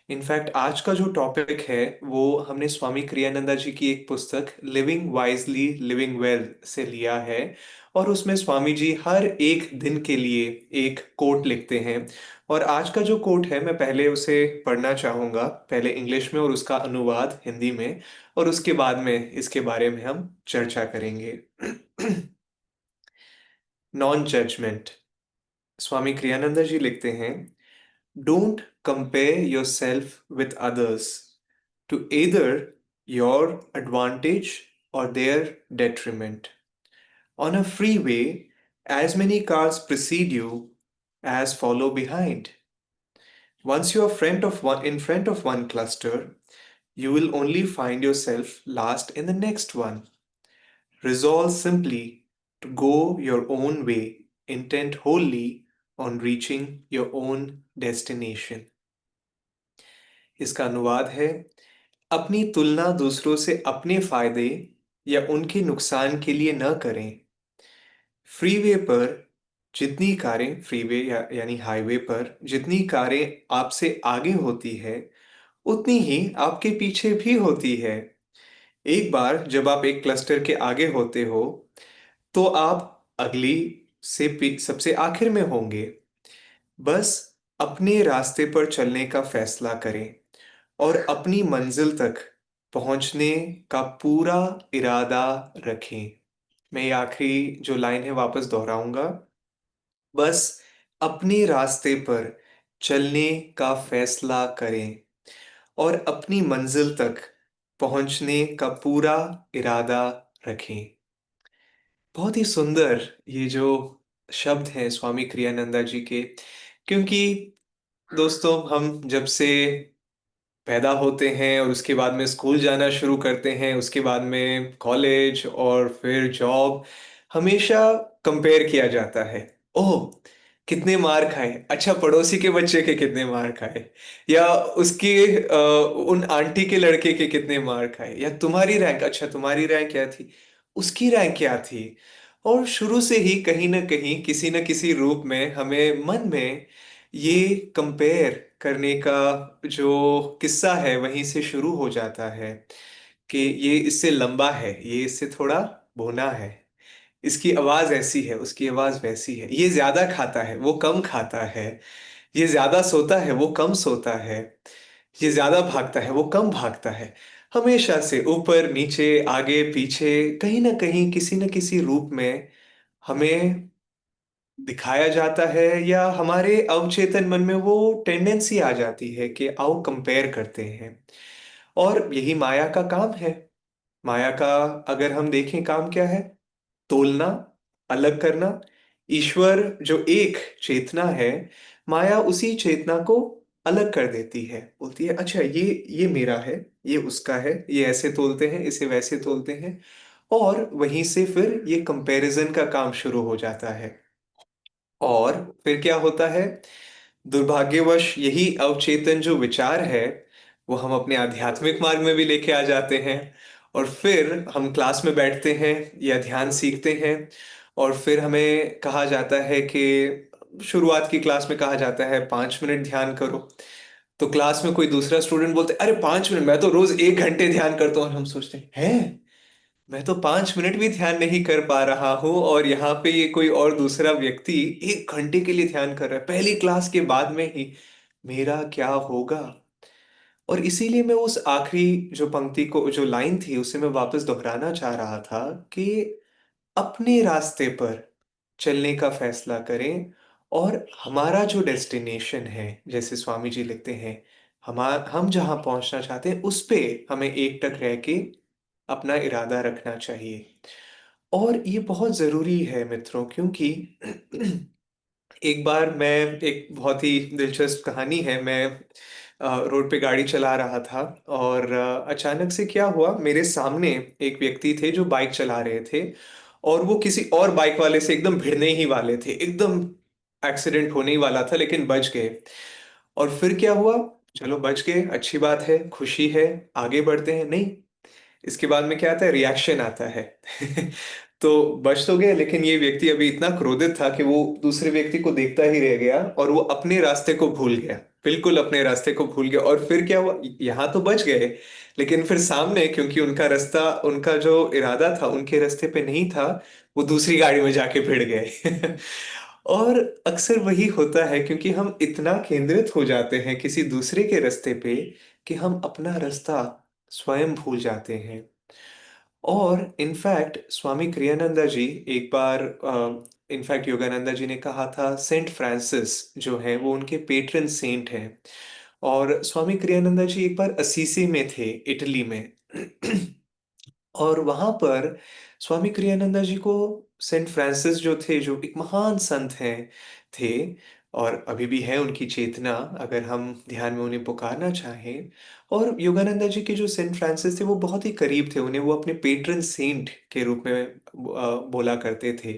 In fact आज का जो टॉपिक है वो हमने स्वामी क्रियानंदा जी की एक पुस्तक लिविंग वाइजली लिविंग वेल से लिया है। और उसमें स्वामी जी हर एक दिन के लिए एक कोट लिखते हैं। और आज का जो कोट है मैं पहले उसे पढ़ना चाहूँगा, पहले इंग्लिश में और उसका अनुवाद हिंदी में। और उसके बाद में इसके बारे में हम चर्चा करेंगे। Non judgement. स्वामी क्रियानंदा जी लिखते हैं, don't compare your self with others to either your advantage or their detriment. On a freeway, as many cars precede you as follow behind. Once you are in front of one cluster, you will only find yourself last in the next one. Resolve simply to go your own way, intent wholly on reaching your own destination. इसका अनुवाद है, अपनी तुलना दूसरों से अपने फायदे या उनके नुकसान के लिए न करें। फ्रीवे पर जितनी कारें फ्रीवे यानी हाईवे पर जितनी कारें आपसे आगे होती है उतनी ही आपके पीछे भी होती है। एक बार जब आप एक क्लस्टर के आगे होते हो तो आप अगली सबसे आखिर में होंगे। बस अपने रास्ते पर चलने का फैसला करें और अपनी मंजिल तक पहुंचने का पूरा इरादा रखें। मैं ये आखिरी जो लाइन है वापस दोहराऊंगा। बस अपने रास्ते पर चलने का फैसला करें और अपनी मंजिल तक पहुंचने का पूरा इरादा रखें। बहुत ही सुंदर ये जो शब्द हैं स्वामी क्रियानंदा जी के। क्योंकि दोस्तों, हम जब से पैदा होते हैं और उसके बाद में स्कूल जाना शुरू करते हैं, उसके बाद में कॉलेज और फिर जॉब, हमेशा कंपेयर किया जाता है। ओह, कितने मार खाए, अच्छा पड़ोसी के बच्चे के कितने मार खाए, या उसके उन आंटी के लड़के के कितने मार खाए, या तुम्हारी रैंक, अच्छा तुम्हारी रैंक क्या थी, उसकी रैंक क्या थी। और शुरू से ही कहीं ना कहीं किसी न किसी रूप में हमें मन में ये कंपेयर करने का जो किस्सा है वहीं से शुरू हो जाता है कि ये इससे लंबा है, ये इससे थोड़ा बोना है, इसकी आवाज ऐसी है, उसकी आवाज वैसी है, ये ज्यादा खाता है वो कम खाता है, ये ज्यादा सोता है वो कम सोता है, ये ज्यादा भागता है वो कम भागता है। हमेशा से ऊपर नीचे आगे पीछे कहीं ना कहीं किसी न किसी रूप में हमें दिखाया जाता है, या हमारे अवचेतन मन में वो टेंडेंसी आ जाती है कि आओ कंपेयर करते हैं। और यही माया का काम है। माया का अगर हम देखें काम क्या है, तोलना, अलग करना। ईश्वर जो एक चेतना है, माया उसी चेतना को अलग कर देती है, बोलती है अच्छा ये मेरा है, ये उसका है, ये ऐसे तोलते हैं, इसे वैसे तोलते हैं। और वहीं से फिर ये कंपैरिजन का काम शुरू हो जाता है। और फिर क्या होता है, दुर्भाग्यवश यही अवचेतन जो विचार है वो हम अपने आध्यात्मिक मार्ग में भी लेके आ जाते हैं। और फिर हम क्लास में बैठते हैं या ध्यान सीखते हैं, और फिर हमें कहा जाता है कि शुरुआत की क्लास में कहा जाता है 5 मिनट ध्यान करो। तो क्लास में कोई दूसरा स्टूडेंट बोलते अरे 5 मिनट, मैं तो रोज 1 घंटे ध्यान करता हूँ। और हम सोचते हैं मैं तो 5 मिनट भी ध्यान नहीं कर पा रहा हूँ, और यहाँ पे ये कोई और दूसरा व्यक्ति 1 घंटे के लिए ध्यान कर रहा है पहली क्लास के बाद में ही, मेरा क्या होगा। और इसीलिए मैं उस आखिरी जो पंक्ति को, जो लाइन थी, उसे मैं वापस दोहराना चाह रहा था कि अपने रास्ते पर चलने का फैसला करें। और हमारा जो डेस्टिनेशन है, जैसे स्वामी जी लिखते हैं, हम जहां पहुंचना चाहते हैं उस पे हमें एकटक रह के अपना इरादा रखना चाहिए। और ये बहुत जरूरी है मित्रों, क्योंकि एक बार मैं, एक बहुत ही दिलचस्प कहानी है, मैं रोड पे गाड़ी चला रहा था। और अचानक से क्या हुआ, मेरे सामने एक व्यक्ति थे जो बाइक चला रहे थे, और वो किसी और बाइक वाले से एकदम भिड़ने ही वाले थे, एकदम एक्सीडेंट होने ही वाला था, लेकिन बच गए। और फिर क्या हुआ, चलो बच गए, अच्छी बात है, खुशी है, आगे बढ़ते हैं। नहीं, इसके बाद में क्या आता है, रिएक्शन आता है। तो बच तो गए, लेकिन ये व्यक्ति अभी इतना क्रोधित था कि वो दूसरे व्यक्ति को देखता ही रह गया और वो अपने रास्ते को भूल गया, बिल्कुल अपने रास्ते को भूल गया। और फिर क्या हुआ, यहाँ तो बच गए, लेकिन फिर सामने, क्योंकि उनका रास्ता, उनका जो इरादा था उनके रास्ते पे नहीं था, वो दूसरी गाड़ी में जाके भिड़ गए। और अक्सर वही होता है, क्योंकि हम इतना केंद्रित हो जाते हैं किसी दूसरे के रास्ते पे कि हम अपना रास्ता स्वयं भूल जाते हैं। और इनफैक्ट स्वामी क्रियानंदा जी एक बार, इनफैक्ट योगानंदा जी ने कहा था सेंट फ्रांसिस जो है वो उनके पेट्रन सेंट हैं। और स्वामी क्रियानंदा जी एक बार असीसी में थे, इटली में। और वहां पर स्वामी क्रियानंदा जी को सेंट फ्रांसिस जो थे, जो एक महान संत हैं थे, और अभी भी है उनकी चेतना, अगर हम ध्यान में उन्हें पुकारना चाहें। और योगानंदा जी के जो सेंट फ्रांसिस थे वो बहुत ही करीब थे, उन्हें वो अपने पेट्रन सेंट के रूप में बोला करते थे।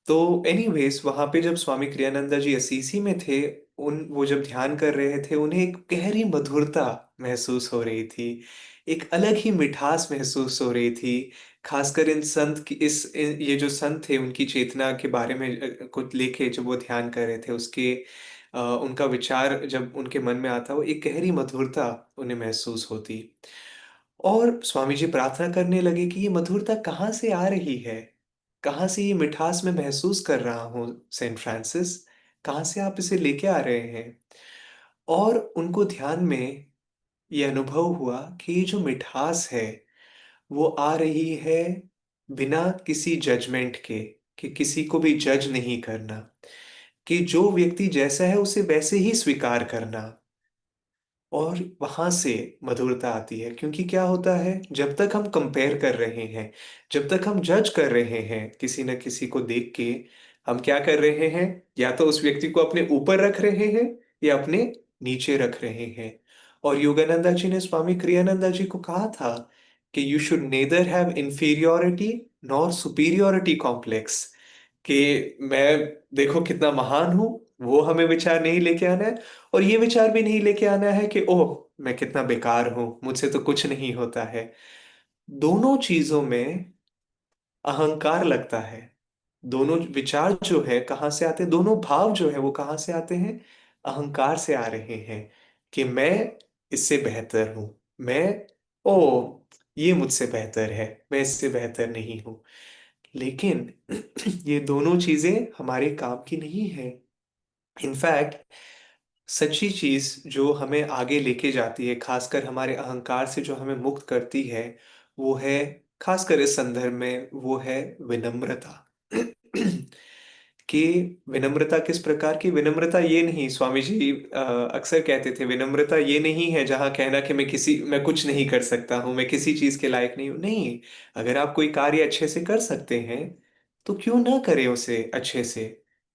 तो एनीवेज वहां पे जब स्वामी क्रियानंदा जी असीसी में थे, उन वो जब ध्यान कर रहे थे, उन्हें एक गहरी मधुरता महसूस हो रही थी, एक अलग ही मिठास महसूस हो रही थी। खासकर इन संत की ये जो संत थे उनकी चेतना के बारे में कुछ लेके जब वो ध्यान कर रहे थे, उसके उनका विचार जब उनके मन में आता, वो एक गहरी मधुरता उन्हें महसूस होती। और स्वामी जी प्रार्थना करने लगे कि ये मधुरता कहाँ से आ रही है, कहाँ से ये मिठास मैं महसूस कर रहा हूँ सेंट फ्रांसिस, कहाँ से आप इसे लेके आ रहे हैं। और उनको ध्यान में ये अनुभव हुआ कि ये जो मिठास है वो आ रही है बिना किसी जजमेंट के, कि किसी को भी जज नहीं करना, कि जो व्यक्ति जैसा है उसे वैसे ही स्वीकार करना। और वहां से मधुरता आती है, क्योंकि क्या होता है, जब तक हम कंपेयर कर रहे हैं, जब तक हम जज कर रहे हैं किसी न किसी को देख के, हम क्या कर रहे हैं, या तो उस व्यक्ति को अपने ऊपर रख रहे हैं या अपने नीचे रख रहे हैं। और योगानंदा जी ने स्वामी क्रियानंदा जी को कहा था कि you should neither have inferiority nor superiority complex, कि मैं देखो कितना महान हूं, वो हमें विचार नहीं लेके आना है। और ये विचार भी नहीं लेके आना है कि ओह मैं कितना बेकार हूं, मुझसे तो कुछ नहीं होता है। दोनों चीजों में अहंकार लगता है। दोनों विचार जो है कहाँ से आते हैं, दोनों भाव जो है वो कहाँ से आते हैं, अहंकार से आ रहे हैं। कि मैं इससे बेहतर हूं, मैं, ओ ये मुझसे बेहतर है, मैं इससे बेहतर नहीं हूं। लेकिन ये दोनों चीजें हमारे काम की नहीं है। इनफैक्ट सच्ची चीज जो हमें आगे लेके जाती है, खासकर हमारे अहंकार से जो हमें मुक्त करती है, वो है, खासकर इस संदर्भ में, वो है विनम्रता। कि विनम्रता किस प्रकार की, विनम्रता ये नहीं, स्वामी जी अक्सर कहते थे विनम्रता ये नहीं है जहां कहना कि मैं कुछ नहीं कर सकता हूं, मैं किसी चीज के लायक नहीं हूं। नहीं, अगर आप कोई कार्य अच्छे से कर सकते हैं तो क्यों ना करें उसे अच्छे से,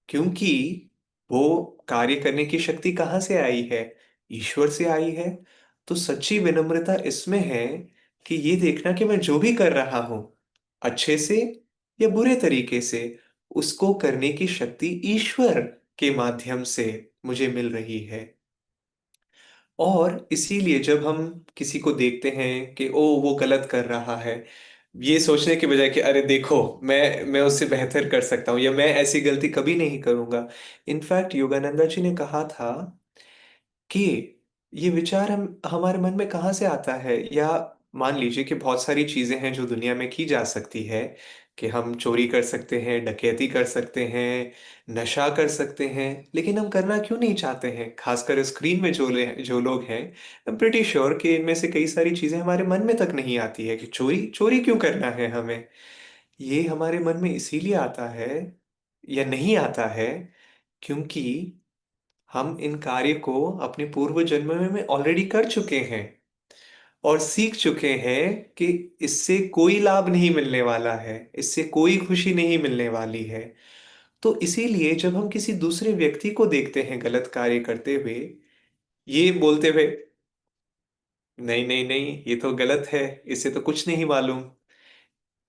क्योंकि वो कार्य करने की शक्ति कहाँ से आई है, ईश्वर से आई है। तो सच्ची विनम्रता इसमें है कि ये देखना कि मैं जो भी कर रहा हूं, अच्छे से या बुरे तरीके से, उसको करने की शक्ति ईश्वर के माध्यम से मुझे मिल रही है। और इसीलिए जब हम किसी को देखते हैं कि ओ वो गलत कर रहा है, ये सोचने के बजाय कि अरे देखो मैं उससे बेहतर कर सकता हूँ, या मैं ऐसी गलती कभी नहीं करूंगा। इनफैक्ट योगानंदा जी ने कहा था कि ये विचार हम हमारे मन में कहाँ से आता है, या मान लीजिए कि बहुत सारी चीजें हैं जो दुनिया में की जा सकती है, कि हम चोरी कर सकते हैं, डकैती कर सकते हैं, नशा कर सकते हैं, लेकिन हम करना क्यों नहीं चाहते हैं, खासकर स्क्रीन में जो लोग हैं। आई एम प्रिटी श्योर कि इनमें से कई सारी चीजें हमारे मन में तक नहीं आती है कि चोरी चोरी क्यों करना है हमें। ये हमारे मन में इसीलिए आता है, या नहीं आता है, क्योंकि हम इन कार्य को अपने पूर्व जन्म में ऑलरेडी कर चुके हैं, और सीख चुके हैं कि इससे कोई लाभ नहीं मिलने वाला है, इससे कोई खुशी नहीं मिलने वाली है। तो इसीलिए जब हम किसी दूसरे व्यक्ति को देखते हैं गलत कार्य करते हुए, ये बोलते हुए नहीं नहीं नहीं ये तो गलत है, इसे तो कुछ नहीं मालूम,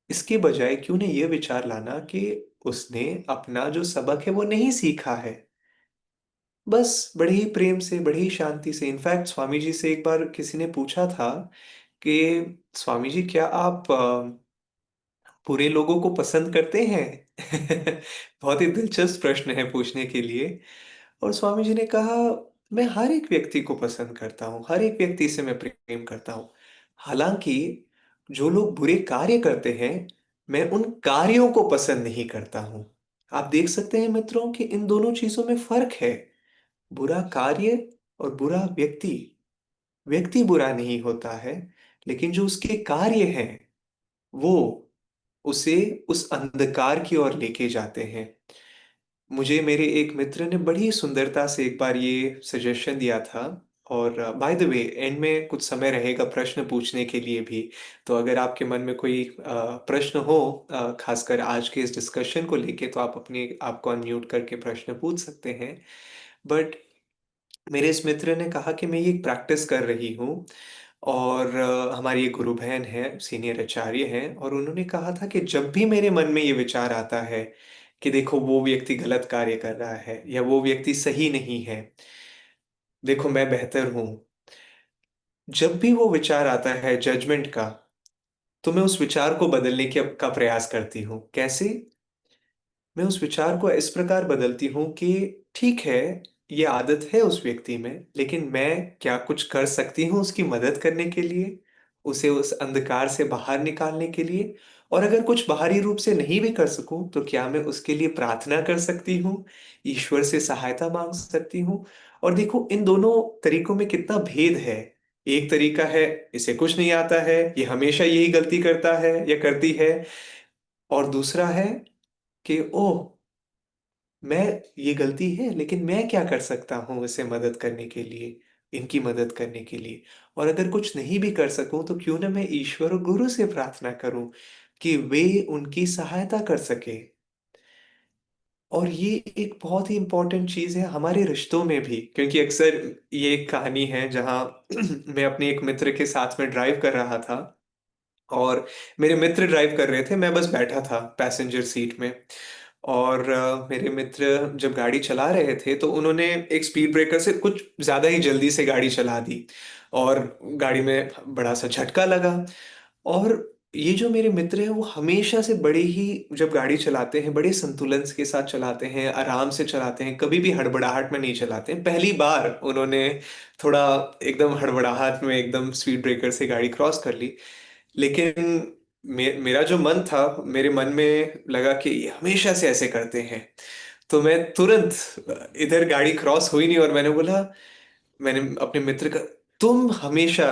इसके बजाय क्यों नहीं ये विचार लाना कि उसने अपना जो सबक है वो नहीं सीखा है। बस बड़े ही प्रेम से, बड़े ही शांति से, इनफैक्ट स्वामी जी से एक बार किसी ने पूछा था कि स्वामी जी क्या आप बुरे लोगों को पसंद करते हैं? बहुत ही दिलचस्प प्रश्न है पूछने के लिए। और स्वामी जी ने कहा, मैं हर एक व्यक्ति को पसंद करता हूँ, हर एक व्यक्ति से मैं प्रेम करता हूँ। हालांकि जो लोग बुरे कार्य करते हैं, मैं उन कार्यों को पसंद नहीं करता हूँ। आप देख सकते हैं मित्रों कि इन दोनों चीजों में फर्क है। बुरा कार्य और बुरा व्यक्ति। व्यक्ति बुरा नहीं होता है, लेकिन जो उसके कार्य हैं वो उसे उस अंधकार की ओर लेके जाते हैं। मुझे मेरे एक मित्र ने बड़ी सुंदरता से एक बार ये सजेशन दिया था। और बाय द वे, एंड में कुछ समय रहेगा प्रश्न पूछने के लिए भी। तो अगर आपके मन में कोई प्रश्न हो, खासकर आज के इस डिस्कशन को लेके, तो आप अपने आप को अनम्यूट करके प्रश्न पूछ सकते हैं। बट मेरे इस मित्र ने कहा कि मैं ये प्रैक्टिस कर रही हूँ। और हमारी एक गुरु बहन है, सीनियर आचार्य हैं, और उन्होंने कहा था कि जब भी मेरे मन में ये विचार आता है कि देखो वो व्यक्ति गलत कार्य कर रहा है या वो व्यक्ति सही नहीं है, देखो मैं बेहतर हूं, जब भी वो विचार आता है जजमेंट का, तो मैं उस विचार को बदलने का प्रयास करती हूँ। कैसे? मैं उस विचार को इस प्रकार बदलती हूँ कि ठीक है, ये आदत है उस व्यक्ति में, लेकिन मैं क्या कुछ कर सकती हूँ उसकी मदद करने के लिए, उसे उस अंधकार से बाहर निकालने के लिए। और अगर कुछ बाहरी रूप से नहीं भी कर सकूं, तो क्या मैं उसके लिए प्रार्थना कर सकती हूँ, ईश्वर से सहायता मांग सकती हूँ। और देखो इन दोनों तरीकों में कितना भेद है। एक तरीका है, इसे कुछ नहीं आता है, ये हमेशा यही गलती करता है या करती है। और दूसरा है कि ओह, मैं, ये गलती है लेकिन मैं क्या कर सकता हूँ इसे मदद करने के लिए, इनकी मदद करने के लिए। और अगर कुछ नहीं भी कर सकूं, तो क्यों ना मैं ईश्वर और गुरु से प्रार्थना करूं कि वे उनकी सहायता कर सके। और ये एक बहुत ही इंपॉर्टेंट चीज है हमारे रिश्तों में भी, क्योंकि अक्सर ये एक कहानी है जहां मैं अपने एक मित्र के साथ में ड्राइव कर रहा था। और मेरे मित्र ड्राइव कर रहे थे, मैं बस बैठा था पैसेंजर सीट में। और मेरे मित्र जब गाड़ी चला रहे थे, तो उन्होंने एक स्पीड ब्रेकर से कुछ ज्यादा ही जल्दी से गाड़ी चला दी। और गाड़ी में बड़ा सा झटका लगा। और ये जो मेरे मित्र हैं, वो हमेशा से बड़े ही, जब गाड़ी चलाते हैं बड़े संतुलन के साथ चलाते हैं, आराम से चलाते हैं, कभी भी हड़बड़ाहट में नहीं चलाते हैं। पहली बार उन्होंने थोड़ा एकदम हड़बड़ाहट में एकदम स्पीड ब्रेकर से गाड़ी क्रॉस कर ली। लेकिन मेरा जो मन था, मेरे मन में लगा कि ये हमेशा से ऐसे करते हैं। तो मैं तुरंत, इधर गाड़ी क्रॉस हुई नहीं और मैंने बोला, मैंने अपने मित्र का, तुम हमेशा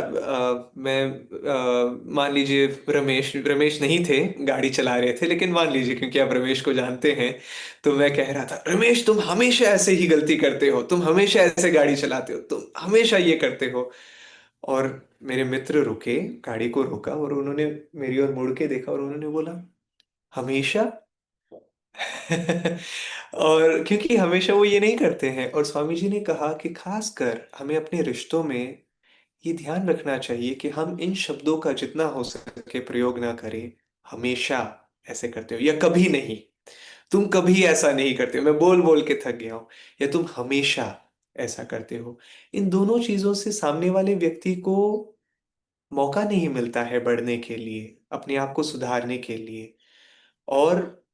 मैं मान लीजिए, रमेश रमेश नहीं थे, गाड़ी चला रहे थे, लेकिन मान लीजिए क्योंकि आप रमेश को जानते हैं, तो मैं कह रहा था, रमेश तुम हमेशा ऐसे ही गलती करते हो, तुम हमेशा ऐसे गाड़ी चलाते हो, तुम हमेशा ये करते हो। और मेरे मित्र रुके, गाड़ी को रोका, और उन्होंने मेरी ओर मुड़ के देखा और उन्होंने बोला, हमेशा? और क्योंकि हमेशा वो ये नहीं करते हैं, और स्वामी जी ने कहा कि खासकर हमें अपने रिश्तों में ये ध्यान रखना चाहिए कि हम इन शब्दों का जितना हो सके प्रयोग ना करें। हमेशा ऐसे करते हो, या कभी नहीं, तुम कभी ऐसा नहीं करते हो, मैं बोल बोल के थक गया हूं, या तुम हमेशा ऐसा करते हो। इन दोनों चीजों से सामने वाले व्यक्ति को मौका नहीं मिलता है बढ़ने के लिए, अपने आप को सुधारने के लिए। और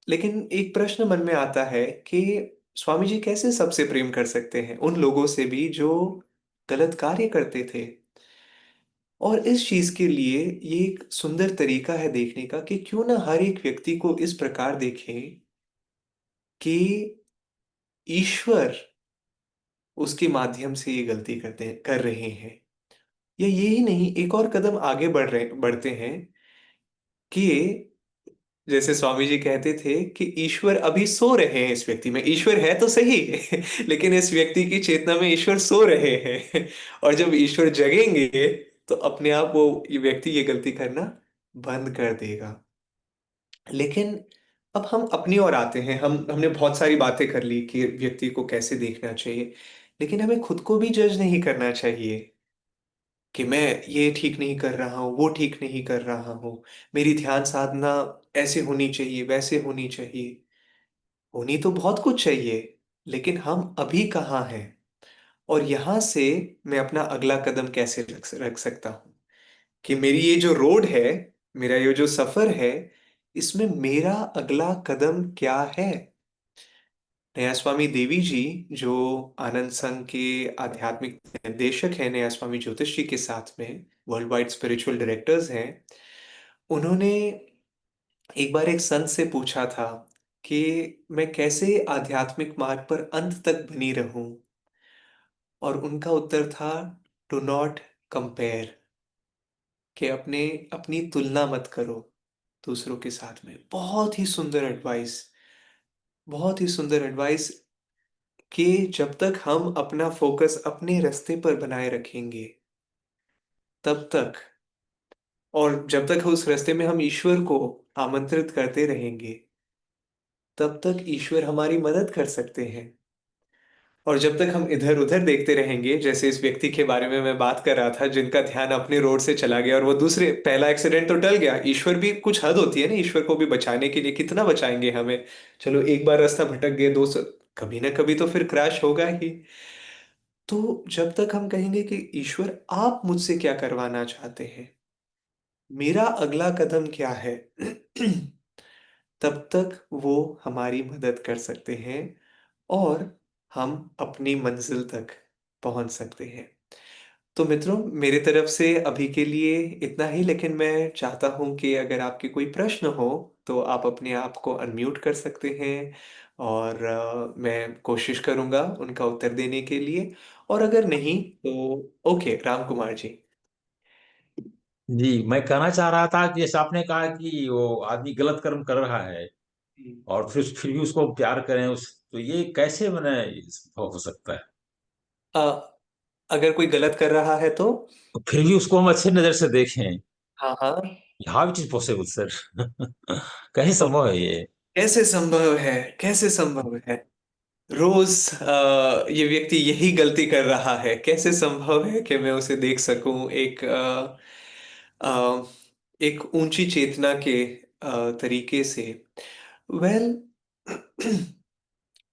लेकिन एक प्रश्न मन में आता है कि स्वामी जी कैसे सबसे प्रेम कर सकते हैं, उन लोगों से भी जो गलत कार्य करते थे। और इस चीज के लिए ये एक सुंदर तरीका है देखने का कि क्यों ना हर एक व्यक्ति को इस प्रकार देखें कि ईश्वर उसके माध्यम से ये गलती कर रहे हैं। या यही नहीं, एक और कदम आगे बढ़ते हैं कि जैसे स्वामी जी कहते थे कि ईश्वर अभी सो रहे हैं इस व्यक्ति में, ईश्वर है तो सही लेकिन इस व्यक्ति की चेतना में ईश्वर सो रहे हैं। और जब ईश्वर जगेंगे, तो अपने आप वो ये व्यक्ति ये गलती करना बंद कर देगा। लेकिन अब हम अपनी ओर आते हैं, हमने बहुत सारी बातें कर ली कि व्यक्ति को कैसे देखना चाहिए, लेकिन हमें खुद को भी जज नहीं करना चाहिए कि मैं ये ठीक नहीं कर रहा हूँ, वो ठीक नहीं कर रहा हूँ, मेरी ध्यान साधना ऐसे होनी चाहिए, वैसे होनी चाहिए। होनी तो बहुत कुछ चाहिए, लेकिन हम अभी कहाँ हैं? और यहां से मैं अपना अगला कदम कैसे रख सकता हूँ कि मेरी ये जो रोड है, मेरा ये जो सफर है, इसमें मेरा अगला कदम क्या है। नया स्वामी देवी जी, जो आनंद संघ के आध्यात्मिक निर्देशक हैं, नया स्वामी ज्योतिष जी के साथ में वर्ल्ड वाइड स्पिरिचुअल डायरेक्टर्स हैं, उन्होंने एक बार एक संत से पूछा था कि मैं कैसे आध्यात्मिक मार्ग पर अंत तक बनी रहूं। और उनका उत्तर था, डू नॉट कंपेयर, कि अपनी तुलना मत करो दूसरों के साथ में। बहुत ही सुंदर एडवाइस, बहुत ही सुंदर एडवाइस, कि जब तक हम अपना फोकस अपने रास्ते पर बनाए रखेंगे तब तक, और जब तक उस रास्ते में हम ईश्वर को आमंत्रित करते रहेंगे तब तक ईश्वर हमारी मदद कर सकते हैं। और जब तक हम इधर उधर देखते रहेंगे, जैसे इस व्यक्ति के बारे में मैं बात कर रहा था जिनका ध्यान अपने रोड से चला गया और वो दूसरे, पहला एक्सीडेंट तो टल गया, ईश्वर भी कुछ हद होती है ना, ईश्वर को भी बचाने के लिए कितना बचाएंगे हमें। चलो एक बार रास्ता भटक गए, कभी ना कभी तो फिर क्रैश होगा ही। तो जब तक हम कहेंगे कि ईश्वर आप मुझसे क्या करवाना चाहते हैं, मेरा अगला कदम क्या है, तब तक वो हमारी मदद कर सकते हैं और हम अपनी मंजिल तक पहुंच सकते हैं। तो मित्रों, मेरे तरफ से अभी के लिए इतना ही, लेकिन मैं चाहता हूं कि अगर आपके कोई प्रश्न हो तो आप अपने आप को अनम्यूट कर सकते हैं, और मैं कोशिश करूंगा उनका उत्तर देने के लिए। और अगर नहीं तो ओके, राम कुमार जी। जी, मैं कहना चाह रहा था कि जैसे आपने कहा कि वो आदमी गलत कर्म कर रहा है और फिर भी उसको प्यार करें, उस तो ये कैसे मैंने संभव हो सकता है? अ, अगर कोई गलत कर रहा है तो? तो फिर भी उसको हम अच्छे नजर से देखें। हाँ हाँ। How it is possible sir? कैसे तो संभव है ये? कैसे संभव है, कैसे संभव है? रोज ये व्यक्ति यही गलती कर रहा है, कैसे संभव है कि मैं उसे देख सकूं एक एक ऊंची चेतना के तरीके से। वेल,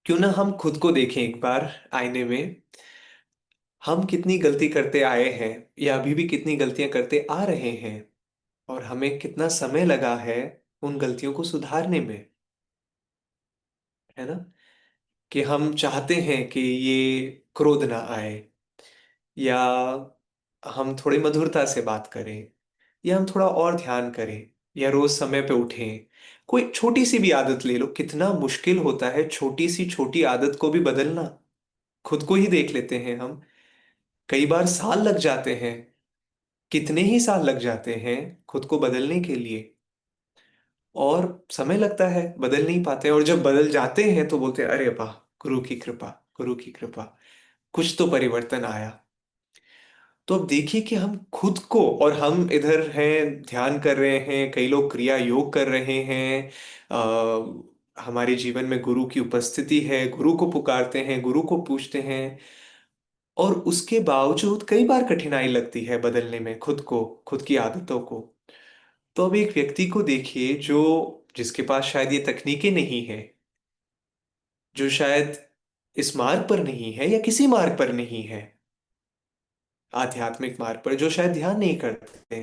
क्यों ना हम खुद को देखें एक बार आईने में। हम कितनी गलती करते आए हैं, या अभी भी कितनी गलतियां करते आ रहे हैं, और हमें कितना समय लगा है उन गलतियों को सुधारने में, है ना। कि हम चाहते हैं कि ये क्रोध ना आए, या हम थोड़ी मधुरता से बात करें, या हम थोड़ा और ध्यान करें, या रोज समय पे उठें। कोई छोटी सी भी आदत ले लो, कितना मुश्किल होता है छोटी सी छोटी आदत को भी बदलना। खुद को ही देख लेते हैं हम, कई बार साल लग जाते हैं, कितने ही साल लग जाते हैं खुद को बदलने के लिए, और समय लगता है, बदल नहीं पाते हैं। और जब बदल जाते हैं तो बोलते हैं, अरे वाह, गुरु की कृपा, गुरु की कृपा, कुछ तो परिवर्तन आया। तो अब देखिए कि हम खुद को, और हम इधर हैं ध्यान कर रहे हैं, कई लोग क्रिया योग कर रहे हैं, हमारे जीवन में गुरु की उपस्थिति है, गुरु को पुकारते हैं, गुरु को पूछते हैं, और उसके बावजूद कई बार कठिनाई लगती है बदलने में खुद को, खुद की आदतों को। तो अब एक व्यक्ति को देखिए जो, जिसके पास शायद ये तकनीकें नहीं है, जो शायद इस मार्ग पर नहीं है या किसी मार्ग पर नहीं है, आध्यात्मिक मार्ग पर जो शायद ध्यान नहीं करते,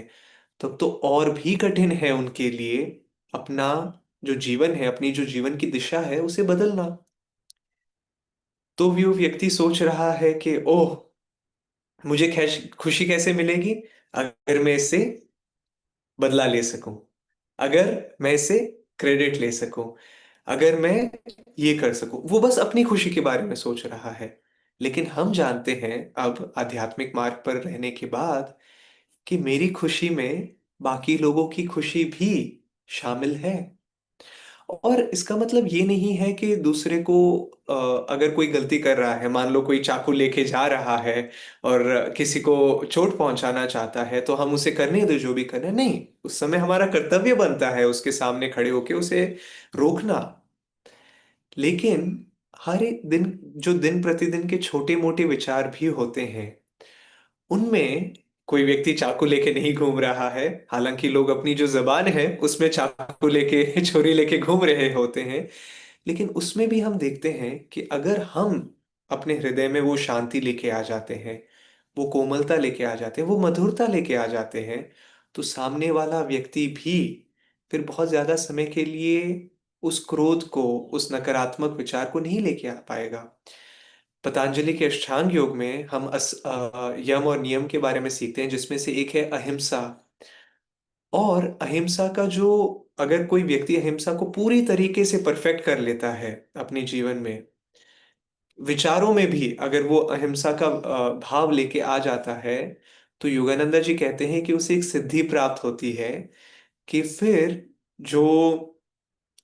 तब तो और भी कठिन है उनके लिए अपना जो जीवन है, अपनी जो जीवन की दिशा है उसे बदलना। तो वो व्यक्ति सोच रहा है कि ओह, मुझे खुशी कैसे मिलेगी अगर मैं इससे बदला ले सकूं, अगर मैं इससे क्रेडिट ले सकूं, अगर मैं ये कर सकूं। वो बस अपनी खुशी के बारे में सोच रहा है। लेकिन हम जानते हैं अब आध्यात्मिक मार्ग पर रहने के बाद कि मेरी खुशी में बाकी लोगों की खुशी भी शामिल है। और इसका मतलब ये नहीं है कि दूसरे को, अगर कोई गलती कर रहा है, मान लो कोई चाकू लेके जा रहा है और किसी को चोट पहुंचाना चाहता है, तो हम उसे करने दो जो भी करना है। नहीं, उस समय हमारा कर्तव्य बनता है उसके सामने खड़े होके उसे रोकना। लेकिन हर एक दिन, जो दिन प्रतिदिन के छोटे मोटे विचार भी होते हैं, उनमें कोई व्यक्ति चाकू लेके नहीं घूम रहा है, हालांकि लोग अपनी जो जबान है उसमें चाकू लेके छुरी लेके घूम रहे होते हैं। लेकिन उसमें भी हम देखते हैं कि अगर हम अपने हृदय में वो शांति लेके आ जाते हैं, वो कोमलता लेके आ जाते हैं, वो मधुरता लेके आ जाते हैं, तो सामने वाला व्यक्ति भी फिर बहुत ज्यादा समय के लिए उस क्रोध को, उस नकारात्मक विचार को नहीं लेके आ पाएगा। पतंजलि के अष्टांग योग में हम यम और नियम के बारे में सीखते हैं, जिसमें से एक है अहिंसा। और अहिंसा का जो, अगर कोई व्यक्ति अहिंसा को पूरी तरीके से परफेक्ट कर लेता है अपने जीवन में, विचारों में भी अगर वो अहिंसा का भाव लेके आ जाता है, तो योगानंदा जी कहते हैं कि उसे एक सिद्धि प्राप्त होती है कि फिर जो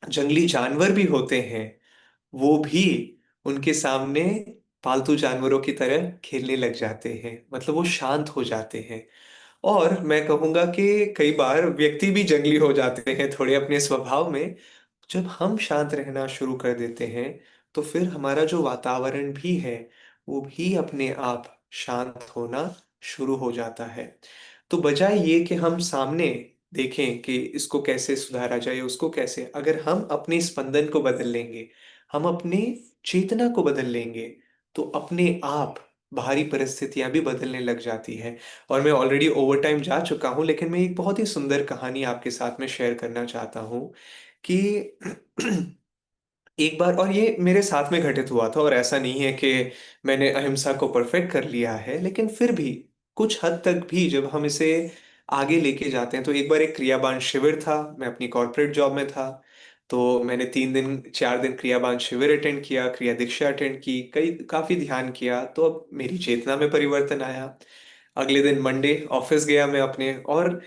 जंगली जानवर भी होते हैं, वो भी उनके सामने पालतू जानवरों की तरह खेलने लग जाते हैं, मतलब वो शांत हो जाते हैं। और मैं कहूंगा कि कई बार व्यक्ति भी जंगली हो जाते हैं थोड़े अपने स्वभाव में। जब हम शांत रहना शुरू कर देते हैं, तो फिर हमारा जो वातावरण भी है, वो भी अपने आप शांत होना शुरू हो जाता है। तो बजाय ये कि हम सामने देखें कि इसको कैसे सुधारा जाए, उसको कैसे, अगर हम अपने स्पंदन को बदल लेंगे, हम अपने चेतना को बदल लेंगे, तो अपने आप बाहरी परिस्थितियां भी बदलने लग जाती है। और मैं ऑलरेडी ओवर टाइम जा चुका हूं, लेकिन मैं एक बहुत ही सुंदर कहानी आपके साथ में शेयर करना चाहता हूं कि एक बार, और ये मेरे साथ में घटित हुआ था, और ऐसा नहीं है कि मैंने अहिंसा को परफेक्ट कर लिया है, लेकिन फिर भी कुछ हद तक भी जब हम इसे आगे लेके जाते हैं, तो एक बार एक क्रियाबान शिविर था, मैं अपनी कॉर्पोरेट जॉब में था। तो मैंने 3 दिन 4 दिन क्रियाबान शिविर अटेंड किया, क्रिया दीक्षा अटेंड की, कई काफी ध्यान किया, तो अब मेरी चेतना में परिवर्तन आया। अगले दिन मंडे ऑफिस गया मैं अपने, और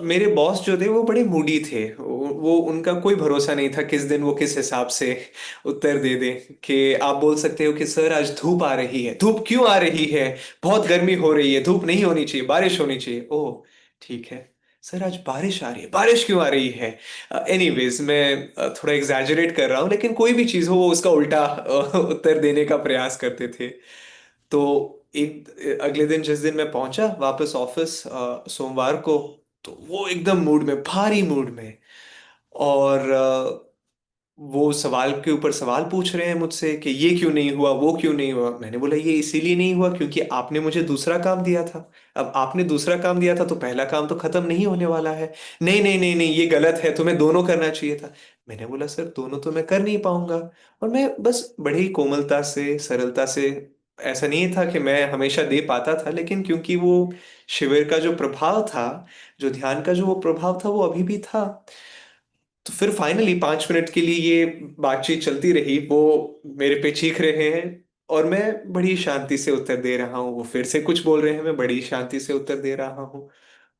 मेरे बॉस जो थे वो बड़े मूडी थे। वो उनका कोई भरोसा नहीं था किस दिन वो किस हिसाब से उत्तर दे दें। कि आप बोल सकते हो कि सर आज धूप आ रही है। धूप क्यों आ रही है? बहुत गर्मी हो रही है, धूप नहीं होनी चाहिए, बारिश होनी चाहिए। ओह ठीक है। सर आज बारिश आ रही है, बारिश क्यों आ रही है? एनीवेज मैं थोड़ा एग्जैजरेट कर रहा हूँ, लेकिन कोई भी चीज़ हो वो उसका उल्टा उत्तर देने का प्रयास करते थे। तो एक अगले दिन जिस दिन मैं पहुंचा वापस ऑफिस सोमवार को, तो वो एकदम मूड में, भारी मूड में। और वो सवाल के ऊपर सवाल पूछ रहे हैं मुझसे कि ये क्यों नहीं हुआ, वो क्यों नहीं हुआ। मैंने बोला ये इसीलिए नहीं हुआ क्योंकि आपने मुझे दूसरा काम दिया था। अब आपने दूसरा काम दिया था तो पहला काम तो खत्म नहीं होने वाला है। नहीं नहीं नहीं नहीं, ये गलत है, तुम्हें दोनों करना चाहिए था। मैंने बोला सर दोनों तो मैं कर नहीं पाऊंगा। और मैं बस बड़ी ही कोमलता से, सरलता से, ऐसा नहीं था कि मैं हमेशा दे पाता था, लेकिन क्योंकि वो शिविर का जो प्रभाव था, जो ध्यान का जो वो प्रभाव था, वो अभी भी था। तो फिर फाइनली 5 मिनट के लिए ये बातचीत चलती रही। वो मेरे पे चीख रहे हैं और मैं बड़ी शांति से उत्तर दे रहा हूँ, वो फिर से कुछ बोल रहे हैं, मैं बड़ी शांति से उत्तर दे रहा हूँ।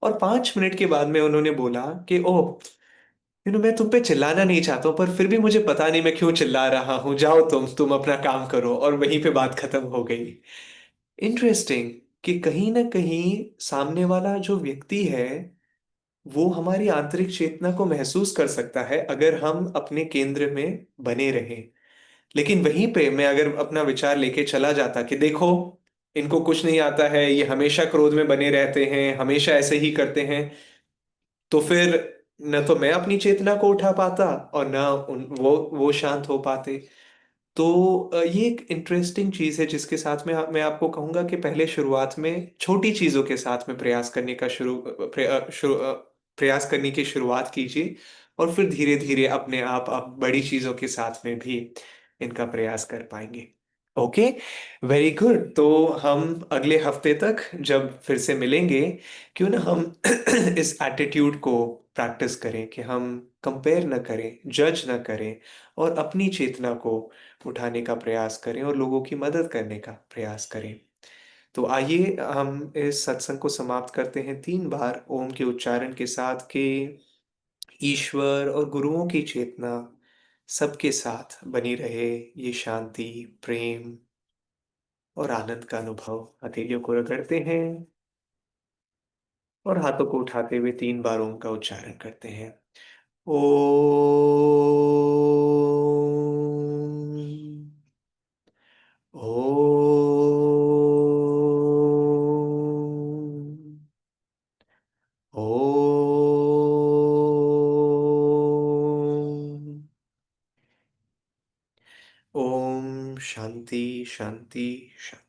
और 5 मिनट के बाद में उन्होंने बोला कि ओह, मैं तुम पे चिल्लाना नहीं चाहता हूँ, पर फिर भी मुझे पता नहीं मैं क्यों चिल्ला रहा हूँ, जाओ तुम अपना काम करो। और वहीं पे बात खत्म हो गई। इंटरेस्टिंग कि कहीं ना कहीं सामने वाला जो व्यक्ति है, वो हमारी आंतरिक चेतना को महसूस कर सकता है अगर हम अपने केंद्र में बने रहें। लेकिन वहीं पे मैं अगर अपना विचार लेके चला जाता कि देखो, इनको कुछ नहीं आता है, ये हमेशा क्रोध में बने रहते हैं, हमेशा ऐसे ही करते हैं, तो फिर न तो मैं अपनी चेतना को उठा पाता और न वो शांत हो पाते। तो ये एक इंटरेस्टिंग चीज है जिसके साथ में मैं आपको कहूंगा कि पहले शुरुआत में छोटी चीजों के साथ में प्रयास करने का प्रयास करने की शुरुआत कीजिए। और फिर धीरे धीरे अपने आप बड़ी चीजों के साथ में भी इनका प्रयास कर पाएंगे। Okay, very good. तो हम अगले हफ्ते तक जब फिर से मिलेंगे, क्यों ना हम इस एटीट्यूड को प्रैक्टिस करें कि हम कंपेयर न करें, जज न करें, और अपनी चेतना को उठाने का प्रयास करें और लोगों की मदद करने का प्रयास करें। तो आइए हम इस सत्संग को समाप्त करते हैं 3 बार ओम के उच्चारण के साथ, कि ईश्वर और गुरुओं की चेतना सबके साथ बनी रहे। ये शांति, प्रेम और आनंद का अनुभव हथेलियों को रगड़ते हैं और हाथों को उठाते हुए 3 बार ओम का उच्चारण करते हैं। ओ, ओ, ओ, ओम शांति शांति शांति।